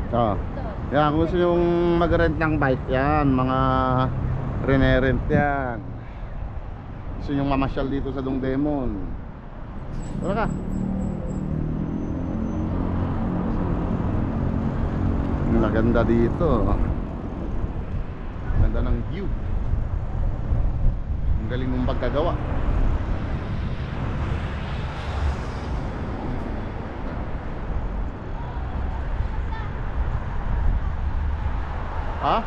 Oh. Yan, kung gusto yung mag-rent ng bike, yan, mga rene-rent yan. Gusto yung mamasyal dito sa Dongdemon, tara ka. Maganda dito. Ganda ng view. Ang galing mong pagkagawa. Ha?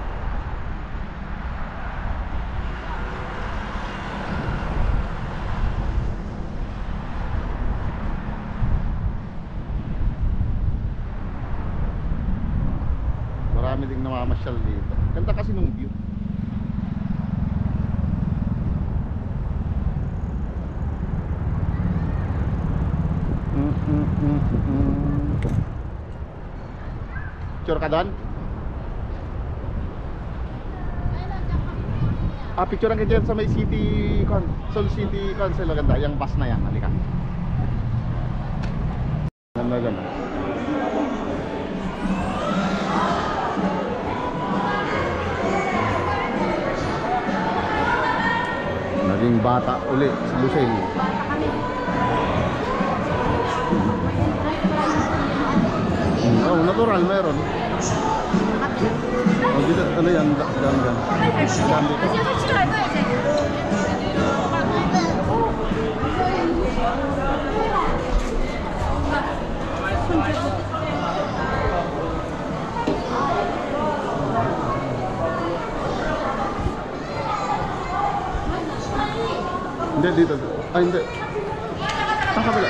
Marami ding namamasyal dito. Ganda kasi nung view. Picture ka doon? Picture ka dyan sa may Seoul City Council. Ganda, yung bus na yan. Halika. Ganda, ganda. Naging bata ulit sa Lucelle. Oh, natural meron. Oh, dito, ano yan? Dyan. Hindi, dito. Ay, hindi. Saan kabila?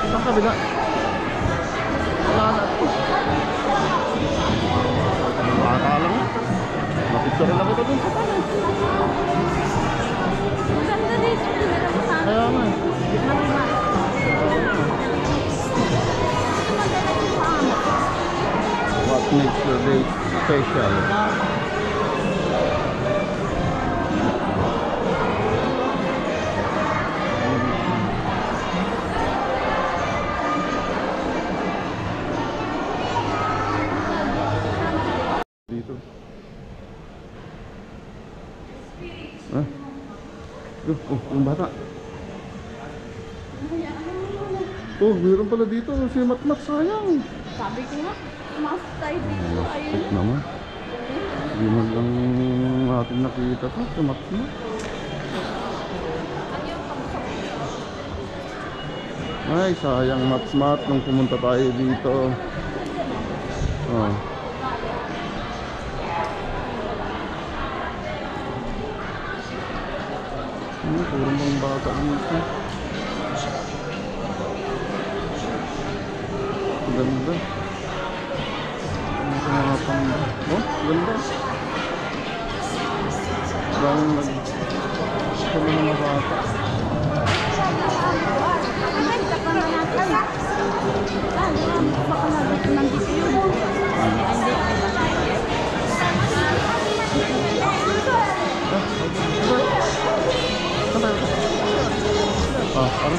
Saan kabila? Wala na. Bata lang. Mapicture lang ito dun sa tanan. Kaya nga. What makes your day special? Dito. Ah? Yung bata. Oh, meron pala dito si Matmat, sayang. Sabi ko nga, mask tayo dito. Ayun naman. Hindi man lang natin nakita pa si Matmat. Ay, sayang Matmat nung pumunta tayo dito. Oh. Puro mga bata dito. Ganda. Mga pang... Oh, ganda. Daming nag... mga bata. Ano?